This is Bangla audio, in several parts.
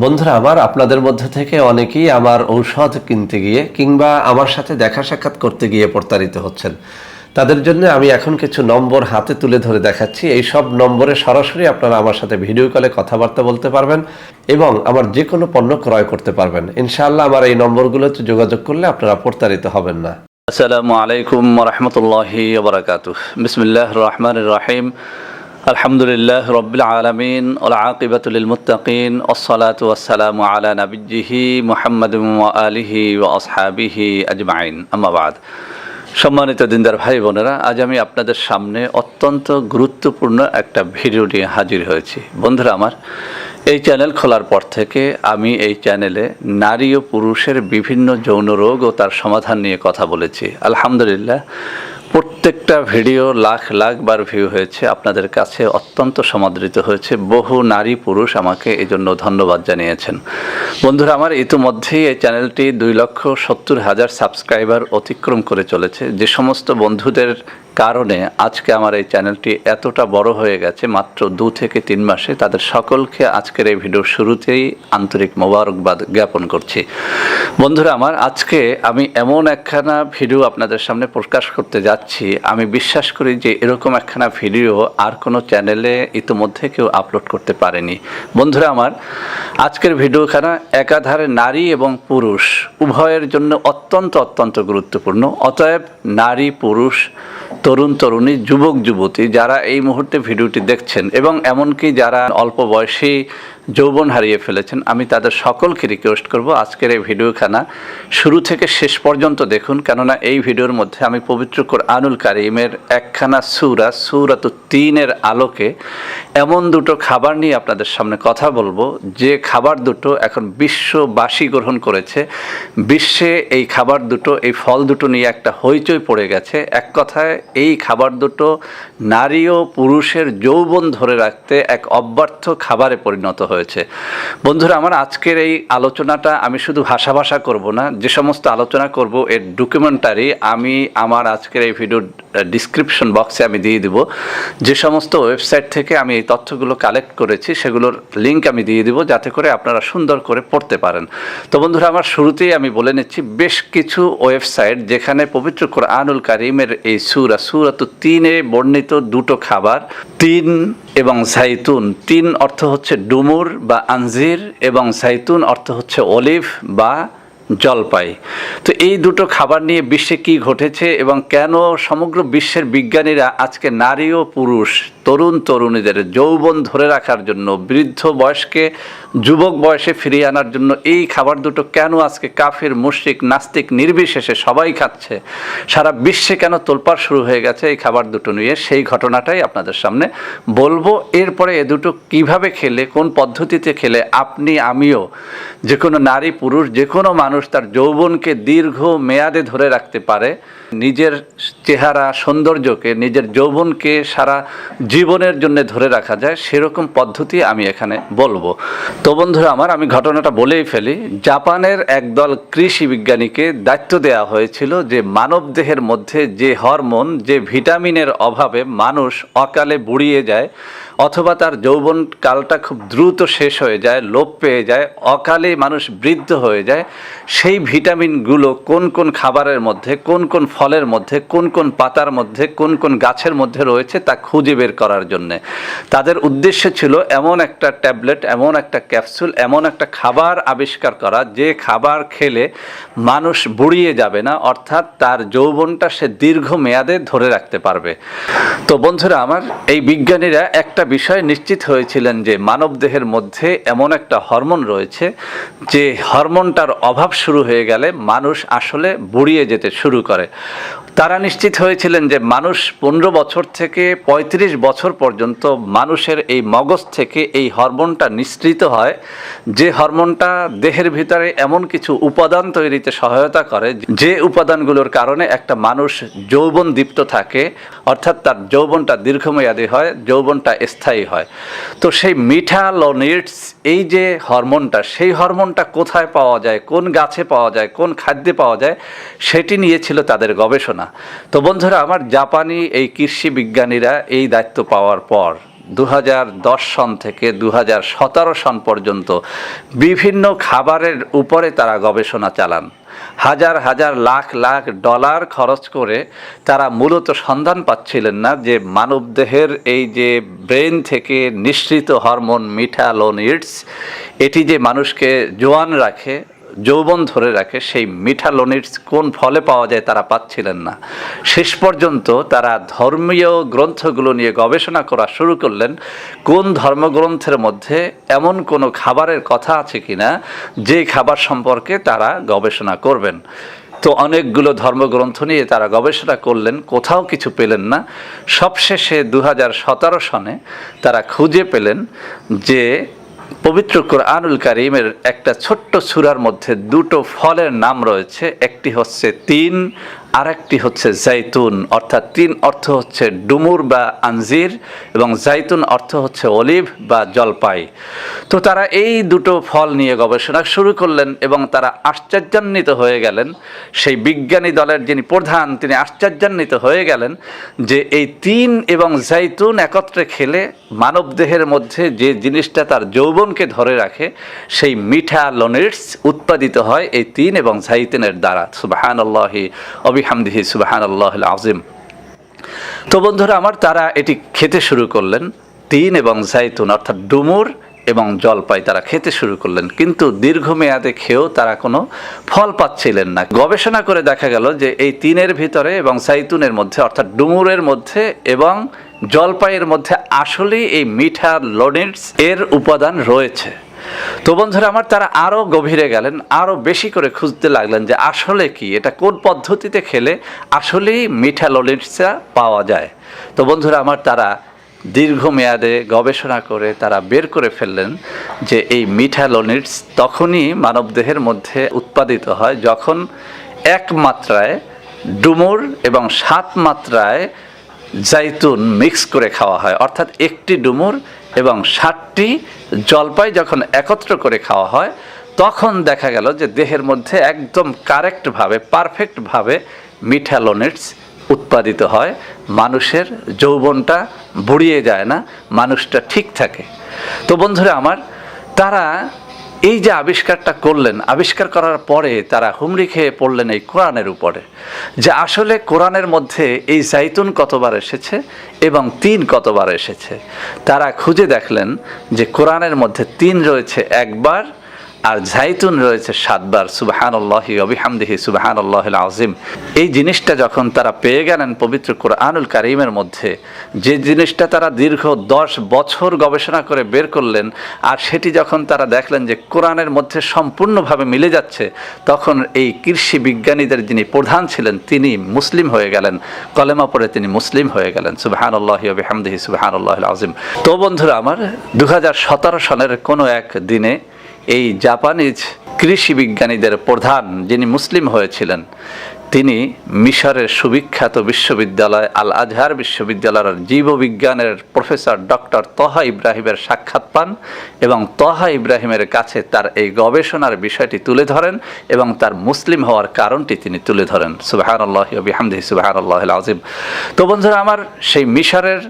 বন্ধুরা আমার আপনাদের মধ্যে থেকে অনেকেই আমার ঔষধ কিনতে গিয়ে কিংবা আমার সাথে দেখা সাক্ষাৎ করতে গিয়ে প্রতারিত হচ্ছেন। তাদের জন্য আমি এখন কিছু নম্বর হাতে তুলে ধরে দেখাচ্ছি। এই সব নম্বরে সরাসরি আপনারা আমার সাথে ভিডিও কলে কথাবার্তা বলতে পারবেন এবং আমার যে কোনো পণ্য ক্রয় করতে পারবেন। ইনশাআল্লাহ আমার এই নম্বরগুলোতে যোগাযোগ করলে আপনারা প্রতারিত হবেন না। আসসালামু আলাইকুম ওয়া রাহমাতুল্লাহি ওয়া বারাকাতুহু। বিসমিল্লাহির রহমানির রহিম। আলহামদুলিল্লাহ রাব্বিল আলামিন ওয়াল আকিবাতু লিল মুত্তাকিন ওয়াসসালাতু ওয়াসসালামু আলা নাবিয়্যিহি মুহাম্মাদিন ওয়া আলিহি ওয়া আসহাবিহি আজমাইন। আম্মা বাদ। সম্মানিত দিনদার ভাই বোনেরা, আজ আমি আপনাদের সামনে অত্যন্ত গুরুত্বপূর্ণ একটা ভিডিও নিয়ে হাজির হয়েছি। বন্ধুরা আমার, এই চ্যানেল খোলার পর থেকে আমি এই চ্যানেলে নারী ও পুরুষের বিভিন্ন যৌন রোগ ও তার সমাধান নিয়ে কথা বলেছি। আলহামদুলিল্লাহ, প্রত্যেকটা ভিডিও লাখ লাখ বার ভিউ হয়েছে, আপনাদের কাছে অত্যন্ত সমাদৃত হয়েছে। বহু নারী পুরুষ আমাকে এই জন্য ধন্যবাদ জানিয়েছেন। বন্ধুরা আমার, ইতিমধ্যেই এই চ্যানেলটি 2,70,000 সাবস্ক্রাইবার অতিক্রম করে চলেছে। যে সমস্ত বন্ধুদের কারণে আজকে আমার এই চ্যানেলটি এতটা বড় হয়ে গেছে মাত্র 2 থেকে 3 মাসে, তাদের সকলকে আজকের এই ভিডিওর শুরুতেই আন্তরিক মোবারকবাদ জ্ঞাপন করছি। বন্ধুরা আমার, আজকে আমি এমন একখানা ভিডিও আপনাদের সামনে প্রকাশ করতে যাচ্ছি, আমি বিশ্বাস করি যে এরকম একখানা ভিডিও আর কোনো চ্যানেলে ইতিমধ্যে কেউ আপলোড করতে পারেনি। বন্ধুরা আমার, আজকের ভিডিওখানা একাধারে নারী এবং পুরুষ উভয়ের জন্য অত্যন্ত অত্যন্ত গুরুত্বপূর্ণ। অতএব নারী পুরুষ, তরুণ তরুণী, যুবক যুবতী যারা এই মুহূর্তে ভিডিওটি দেখছেন এবং এমনকি যারা অল্প বয়সী যৌবন হারিয়ে ফেলেছেন, আমি তাদের সকলকে রিকোয়েস্ট করব আজকের এই ভিডিওখানা শুরু থেকে শেষ পর্যন্ত দেখুন। কেননা এই ভিডিওর মধ্যে আমি পবিত্র কোরআনুল কারীমের একখানা সূরাতুত তিনের আলোকে এমন দুটো খাবার নিয়ে আপনাদের সামনে কথা বলবো, যে খাবার দুটো এখন বিশ্ববাসী গ্রহণ করেছে। বিশ্বে এই খাবার দুটো, এই ফল দুটো নিয়ে একটা হইচই পড়ে গেছে। এক কথায় এই খাবার দুটো নারী ও পুরুষের যৌবন ধরে রাখতে এক অব্যর্থ খাবারে পরিণত হয়েছে। বন্ধুরা আমার, আজকের এই আলোচনাটা আমি শুধু ভাষা করব না, যে সমস্ত আলোচনা করব এর ডকুমেন্টারি আমি আমার আজকের এই ভিডিওর ডিসক্রিপশন বক্সে আমি দিয়ে দিব। যে সমস্ত ওয়েবসাইট থেকে আমি এই তথ্যগুলো কালেক্ট করেছি সেগুলোর লিঙ্ক আমি দিয়ে দিব, যাতে করে আপনারা সুন্দর করে পড়তে পারেন। তো বন্ধুরা আমার, শুরুতেই আমি বলে নিচ্ছি, বেশ কিছু ওয়েবসাইট যেখানে পবিত্র কোরআনুল কারীমের এই সূরাতুত তিনে বর্ণিত দুটো খাবার, তিন এবং জাইতুন, তিন অর্থ হচ্ছে ডুমুর বা আঞ্জির এবং জাইতুন অর্থ হচ্ছে অলিভ বা জলপাই। তো এই দুটো খাবার নিয়ে বিশ্বে কি ঘটেছে এবং কেন সমগ্র বিশ্বের বিজ্ঞানীরা আজকে নারী ও পুরুষ, তরুণ তরুণীদের যৌবন ধরে রাখার জন্য, বৃদ্ধ বয়সকে যুবক বয়সে ফিরিয়ে আনার জন্য এই খাবার দুটো কেন আজকে কাফির, মুশরিক, নাস্তিক নির্বিশেষে সবাই খাচ্ছে, সারা বিশ্বে কেন তোলপাড় শুরু হয়ে গেছে এই খাবার দুটো নিয়ে, সেই ঘটনাটাই আপনাদের সামনে বলবো। এরপরে এ দুটো কিভাবে খেলে, কোন পদ্ধতিতে খেলে আপনি, আমিও, যে কোনো নারী পুরুষ, যে কোনো মানুষ তার যৌবনকে দীর্ঘ মেয়াদে ধরে রাখতে পারে, নিজের চেহারা সৌন্দর্যকে, নিজের যৌবনকে সারা জীবনের জন্য ধরে রাখা যায়, সেরকম পদ্ধতি আমি এখানে বলবো। তো বন্ধুরা আমার, আমি ঘটনাটা বলেই ফেলি। জাপানের একদল কৃষি বিজ্ঞানীকে দায়িত্ব দেওয়া হয়েছিল যে মানব দেহের মধ্যে যে হরমোন, যে ভিটামিনের অভাবে মানুষ অকালে বুড়িয়ে যায় অথবা তার যৌবন কালটা খুব দ্রুত শেষ হয়ে যায়, লোপ পেয়ে যায়, অকালে মানুষ বৃদ্ধ হয়ে যায়, সেই ভিটামিনগুলো কোন কোন খাবারের মধ্যে, কোন কোন ফলের মধ্যে, কোন কোন পাতার মধ্যে, কোন কোন গাছের মধ্যে রয়েছে তা খুঁজে বের করার জন্যে তাদের উদ্দেশ্য ছিল এমন একটা ট্যাবলেট, এমন একটা ক্যাপসুল, এমন একটা খাবার আবিষ্কার করা যে খাবার খেলে মানুষ বুড়িয়ে যাবে না, অর্থাৎ তার যৌবনটা সে দীর্ঘ মেয়াদে ধরে রাখতে পারবে। তো বন্ধুরা আমার, এই বিজ্ঞানীরা একটা বিষয় নিশ্চিত হয়েছিলেন যে মানব দেহের মধ্যে এমন একটা হরমোন রয়েছে যে হরমোনটার অভাব শুরু হয়ে গেলে মানুষ আসলে বুড়িয়ে যেতে শুরু করে। তারা নিশ্চিত হয়েছিলেন যে মানুষ 15 বছর থেকে 35 বছর পর্যন্ত মানুষের এই মগজ থেকে এই হরমোনটা নিঃসৃত হয়, যে হরমোনটা দেহের ভিতরে এমন কিছু উপাদান তৈরিতে সহায়তা করে যে উপাদানগুলোর কারণে একটা মানুষ যৌবন দীপ্ত থাকে, অর্থাৎ তার যৌবনটা দীর্ঘমেয়াদী হয়, যৌবনটা স্থায়ী হয়। তো সেই মিঠালোনিডস, এই যে হরমোনটা, সেই হরমোনটা কোথায় পাওয়া যায়, কোন গাছে পাওয়া যায়, কোন খাদ্যে পাওয়া যায়, সেটি নিয়ে ছিল তাদের গবেষণা। তো বন্ধুরা আমার, জাপানি এই কৃষি বিজ্ঞানীরা এই দায়িত্ব পাওয়ার পর 2010 সন থেকে 2017 সন পর্যন্ত বিভিন্ন খাবারের উপরে তারা গবেষণা চালান। হাজার হাজার লাখ লাখ ডলার খরচ করে তারা মূলত সন্ধান পাচ্ছিলেন না যে মানবদেহের এই যে ব্রেন থেকে নিঃসৃত হরমোন মিঠালোনিডস, এটি যে মানুষকে জোয়ান রাখে, যৌবন ধরে রাখে, সেই মিঠালোনিডস কোন ফলে পাওয়া যায় তারা পাচ্ছিলেন না। শেষ পর্যন্ত তারা ধর্মীয় গ্রন্থগুলো নিয়ে গবেষণা করা শুরু করলেন, কোন ধর্মগ্রন্থের মধ্যে এমন কোনো খাবারের কথা আছে কিনা যে খাবার সম্পর্কে তারা গবেষণা করবেন। তো অনেকগুলো ধর্মগ্রন্থ নিয়ে তারা গবেষণা করলেন, কোথাও কিছু পেলেন না। সবশেষে 2017 সনে তারা খুঁজে পেলেন যে পবিত্র কোরআনুল কারীমের একটা ছোট্ট সূরার মধ্যে দুটো ফলের নাম রয়েছে, একটি হচ্ছে তিন, আর একটি হচ্ছে জাইতুন। অর্থাৎ তিন অর্থ হচ্ছে ডুমুর বা আঞ্জির, এবং জাইতুন অর্থ হচ্ছে অলিভ বা জলপাই। তো তারা এই দুটো ফল নিয়ে গবেষণা শুরু করলেন এবং তারা আশ্চর্যান্বিত হয়ে গেলেন। সেই বিজ্ঞানী দলের যিনি প্রধান তিনি আশ্চর্যান্বিত হয়ে গেলেন যে এই তিন এবং জাইতুন একত্রে খেলে মানবদেহের মধ্যে যে জিনিসটা তার যৌবনকে ধরে রাখে, সেই মিঠালোনিডস উৎপাদিত হয় এই তিন এবং জাইতুনের দ্বারা। সুবহানাল্লাহি বিহামদিহি সুবহানাল্লাহিল আযীম। তো বন্ধুরা আমার, তারা এটি খেতে শুরু করলেন, তিন এবং জাইতুন অর্থাৎ ডুমুর এবং জলপাই তারা খেতে শুরু করলেন, কিন্তু দীর্ঘমেয়াদে খেয়েও তারা কোনো ফল পাচ্ছিলেন না। গবেষণা করে দেখা গেল যে এই তিনের ভিতরে এবং জাইতুনের মধ্যে অর্থাৎ ডুমুরের মধ্যে এবং জলপাইয়ের মধ্যে আসলেই এই মিঠালোনিডস এর উপাদান রয়েছে। তো বন্ধুরা আমার, তারা আরও গভীরে গেলেন, আরও বেশি করে খুঁজতে লাগলেন যে আসলে কি, এটা কোন পদ্ধতিতে খেলে আসলেই মিঠালোনিডসটা পাওয়া যায়। তো বন্ধুরা আমার, তারা দীর্ঘমেয়াদে গবেষণা করে তারা বের করে ফেললেন যে এই মিঠালোনিডস তখনই মানবদেহের মধ্যে উৎপাদিত হয় যখন এক মাত্রায় ডুমুর এবং 7 মাত্রায় জাইতুন মিক্স করে খাওয়া হয়। অর্থাৎ একটি ডুমুর এবং 7টি জলপাই যখন একত্র করে খাওয়া হয়, তখন দেখা গেল যে দেহের মধ্যে একদম কারেক্টভাবে, পারফেক্টভাবে মিঠালোনিডস উৎপাদিত হয়। মানুষের যৌবনটা বুড়িয়ে যায় না, মানুষটা ঠিক থাকে। তো বন্ধুরা আমার, তারা এই যে আবিষ্কারটা করলেন, আবিষ্কার করার পরে তারা হুমড়ি খেয়ে পড়লেন এই কোরআনের উপরে, যে আসলে কোরআনের মধ্যে এই জাইতুন কতবার এসেছে এবং তিন কতবার এসেছে। তারা খুঁজে দেখলেন যে কোরআনের মধ্যে তিন রয়েছে একবার আর জাইতুন রয়েছে 7 বার। সুবহানাল্লাহি ওয়া বিহামদিহি সুবহানাল্লাহিল আযীম। এই জিনিসটা যখন তারা পেয়ে গেলেন পবিত্র কোরআনুল কারীমের মধ্যে, যে জিনিসটা তারা দীর্ঘ 10 বছর গবেষণা করে বের করলেন, আর সেটি যখন তারা দেখলেন যে কোরআনের মধ্যে সম্পূর্ণভাবে মিলে যাচ্ছে, তখন এই কৃষি বিজ্ঞানীদের যিনি প্রধান ছিলেন তিনি মুসলিম হয়ে গেলেন, কলেমা পড়ে তিনি মুসলিম হয়ে গেলেন। সুবহানাল্লাহি ওয়া বিহামদিহি সুবহানাল্লাহিল আযীম। তো বন্ধুরা আমার, 2017 সনের কোনো এক দিনে এই জাপানিজ কৃষি বিজ্ঞানীদের প্রধান যিনি মুসলিম হয়েছিলেন, তিনি মিশরের সুবিখ্যাত বিশ্ববিদ্যালয় আল আজহার বিশ্ববিদ্যালয়ের জীববিজ্ঞানের প্রফেসর ডক্টর তহা ইব্রাহিমের সাক্ষাৎ পান এবং তহা ইব্রাহিমের কাছে তার এই গবেষণার বিষয়টি তুলে ধরেন এবং তার মুসলিম হওয়ার কারণটি তিনি তুলে ধরেন। সুবহানাল্লাহি ওয়া বিহামদিহি সুবহানাল্লাহিল আযীম। তো বন্ধুরা আমার, সেই মিশরের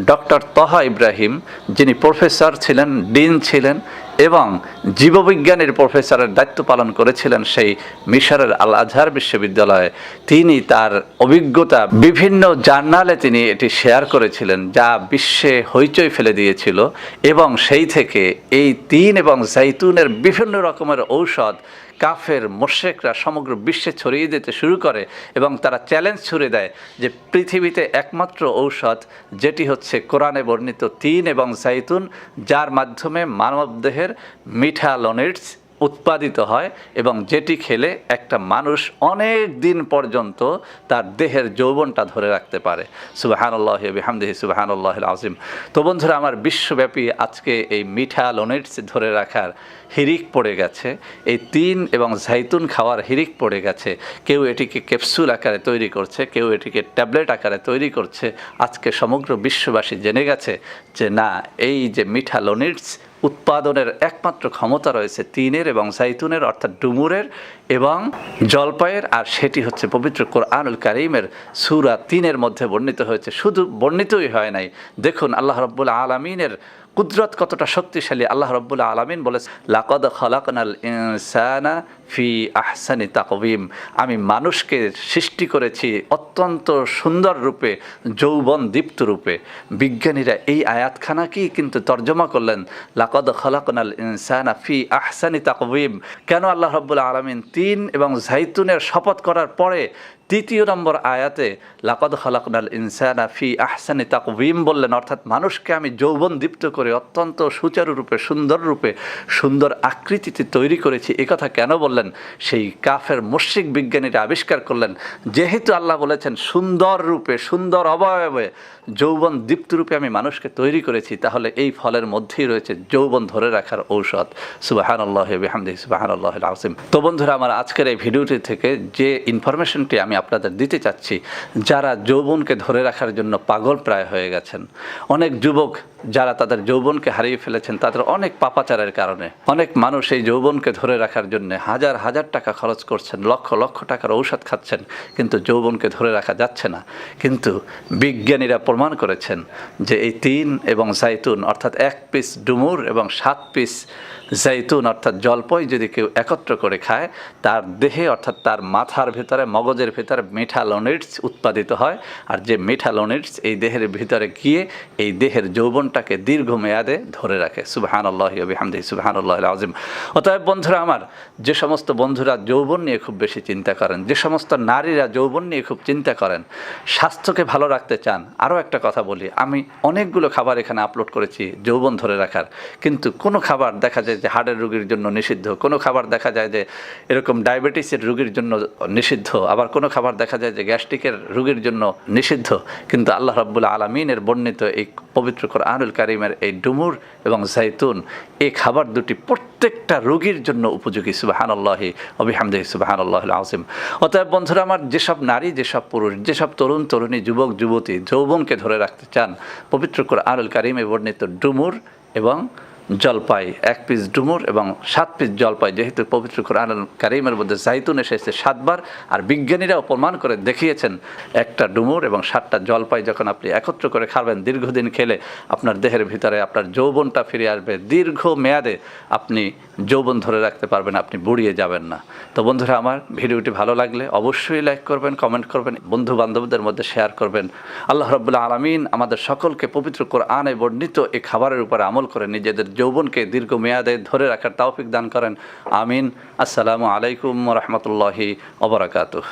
ডক্টর তহা ইব্রাহিম যিনি প্রফেসর ছিলেন, ডিন ছিলেন এবং জীববিজ্ঞানের প্রফেসরের দায়িত্ব পালন করেছিলেন সেই মিশরের আল আজহার বিশ্ববিদ্যালয়ে, তিনি তার অভিজ্ঞতা বিভিন্ন জার্নালে তিনি এটি শেয়ার করেছিলেন, যা বিশ্বে হইচই ফেলে দিয়েছিল। এবং সেই থেকে এই তিন এবং জাইতুনের বিভিন্ন রকমের ঔষধ কাফের মুশরিকরা সমগ্র বিশ্বে ছড়িয়ে দিতে শুরু করে এবং তারা চ্যালেঞ্জ ছুড়ে দেয় যে পৃথিবীতে একমাত্র ঔষধ যেটি হচ্ছে কোরআনে বর্ণিত তিন এবং জাইতুন, যার মাধ্যমে মানবদেহের মিঠালোনিডস উৎপাদিত হয় এবং যেটি খেলে একটা মানুষ অনেক দিন পর্যন্ত তার দেহের যৌবনটা ধরে রাখতে পারে। সুবহানাল্লাহি ওয়া বিহামদিহি সুবহানাল্লাহিল আযীম। তো বন্ধুরা আমার, বিশ্বব্যাপী আজকে এই মিঠালোনিডস ধরে রাখার হিরিক পড়ে গেছে, এই তিন এবং জাইতুন খাওয়ার হিরিক পড়ে গেছে। কেউ এটিকে ক্যাপসুল আকারে তৈরি করছে, কেউ এটিকে ট্যাবলেট আকারে তৈরি করছে। আজকে সমগ্র বিশ্ববাসী জেনে গেছে যে না, এই যে মিঠালোনিডস উৎপাদনের একমাত্র ক্ষমতা রয়েছে তিনের এবং জাইতুনের অর্থাৎ ডুমুরের এবং জলপাইয়ের, আর সেটি হচ্ছে পবিত্র কোরআনুল কারীমের সূরা ৩-এর মধ্যে বর্ণিত হয়েছে। শুধু বর্ণিতই হয় নাই, দেখুন আল্লাহ রাব্বুল আলামিনের কুদরত কতটা শক্তিশালী। আল্লাহ রাব্বুল আলামিন বলেছে, লাকাদ খালাকনাল ইনসানা ফি আহসানি তাকওয়িম, আমি মানুষকে সৃষ্টি করেছি অত্যন্ত সুন্দর রূপে, যৌবন দীপ্ত রূপে। বিজ্ঞানীরা এই আয়াতখানাকেই কিন্তু তর্জমা করলেন লাকাদ খালাকনাল ইনসানা ফি আহসানি তাকওয়িম। কেন আল্লাহ রাব্বুল আলামিন তিন এবং জাইতুনের শপথ করার পরে তৃতীয় নম্বর আয়াতে লাকাদ খালাকনাল ইনসানা ফি আহসানি তাকওয়িম বললেন, অর্থাৎ মানুষকে আমি যৌবন দীপ্ত করে অত্যন্ত সুচারুরূপে, সুন্দর রূপে, সুন্দর আকৃতিতে তৈরি করেছি, একথা কেন বললেন? সেই কাফের মুশরিক বিজ্ঞানীরা আবিষ্কার করলেন, যেহেতু আল্লাহ বলেছেন সুন্দর রূপে, সুন্দর অবয়বে, যৌবন দীপ্ত রূপে আমি মানুষকে তৈরি করেছি, তাহলে এই ফলের মধ্যেই রয়েছে যৌবন ধরে রাখার ঔষধ। সুবহানাল্লাহি ওয়া বিহামদিহি সুবহানাল্লাহিল আযীম। তো বন্ধুরা, আমার আজকের এই ভিডিওটি থেকে যে ইনফরমেশনটি আমি আপনাদের দিতে চাচ্ছি, যারা যৌবনকে ধরে রাখার জন্য পাগল প্রায় হয়ে গেছেন, অনেক যুবক যারা তাদের যৌবনকে হারিয়ে ফেলেছেন, তাদের অনেক পাপাচারের কারণে অনেক মানুষ এই যৌবনকে ধরে রাখার জন্য হাজার হাজার টাকা খরচ করছেন, লক্ষ লক্ষ টাকার ঔষধ খাচ্ছেন, কিন্তু যৌবনকে ধরে রাখা যাচ্ছে না। কিন্তু বিজ্ঞানীরা প্রমাণ করেছেন যে এই তিন এবং জাইতুন অর্থাৎ 1 পিস ডুমুর এবং 7 পিস জাইতুন অর্থাৎ জলপাই যদি কেউ একত্র করে খায়, তার দেহে অর্থাৎ তার মাথার ভেতরে, মগজের ভেতরে মেটালোনিডস উৎপাদিত হয়, আর যে মেটালোনিডস এই দেহের ভিতরে গিয়ে এই দেহের যৌবনটাকে দীর্ঘমেয়াদে ধরে রাখে। সুবহানাল্লাহি ওয়া বিহামদিহি সুবহানাল্লাহিল আযীম। অতএব বন্ধুরা আমার, যে সমস্ত বন্ধুরা যৌবন নিয়ে খুব বেশি চিন্তা করেন, যে সমস্ত নারীরা যৌবন নিয়ে খুব চিন্তা করেন, স্বাস্থ্যকে ভালো রাখতে চান, আরও একটা কথা বলি, আমি অনেকগুলো খাবার এখানে আপলোড করেছি যৌবন ধরে রাখার, কিন্তু কোনো খাবার দেখা যায় যে হার্টের রোগীর জন্য নিষিদ্ধ, কোনো খাবার দেখা যায় যে এরকম ডায়াবেটিসের রোগীর জন্য নিষিদ্ধ, আবার কোনো খাবার দেখা যায় যে গ্যাস্ট্রিকের রোগীর জন্য নিষিদ্ধ। কিন্তু আল্লাহ রাব্বুল আলামিনের বর্ণিত এই পবিত্র কোরআনুল কারীমের এই ডুমুর এবং জাইতুন, এই খাবার দুটি প্রত্যেকটা রোগীর জন্য উপযোগী। সুবহানাল্লাহি ওয়া বিহামদিহি সুবহানাল্লাহিল আযীম। অতএব বন্ধুরা আমার, যেসব নারী, যেসব পুরুষ, যেসব তরুণ তরুণী, যুবক যুবতী যৌবনকে ধরে রাখতে চান, পবিত্র কোরআনুল কারীমে বর্ণিত ডুমুর এবং জলপাই, 1 পিস ডুমুর এবং 7 পিস জলপাই, যেহেতু পবিত্র কোরআনুল কারীমের মধ্যে জাইতুন এসেছে 7 বার, আর বিজ্ঞানীরাও প্রমাণ করে দেখিয়েছেন একটা ডুমুর এবং 7টা জলপাই যখন আপনি একত্র করে খাবেন, দীর্ঘদিন খেলে আপনার দেহের ভিতরে আপনার যৌবনটা ফিরে আসবে, দীর্ঘ মেয়াদে আপনি যৌবন ধরে রাখতে পারবেন, আপনি বুড়িয়ে যাবেন না। তো বন্ধুরা আমার, ভিডিওটি ভালো লাগলে অবশ্যই লাইক করবেন, কমেন্ট করবেন, বন্ধু বান্ধবদের মধ্যে শেয়ার করবেন। আল্লাহ রাব্বুল আলামিন আমাদের সকলকে পবিত্র কোরআনে বর্ণিত এই খাবারের উপর আমল করে নিজেদের যৌবনকে দীর্ঘমেয়াদে ধরে রাখার তৌফিক দান করেন। আমিন। আসসালামু আলাইকুম ওয়া রাহমাতুল্লাহি ওয়া বারাকাতুহু।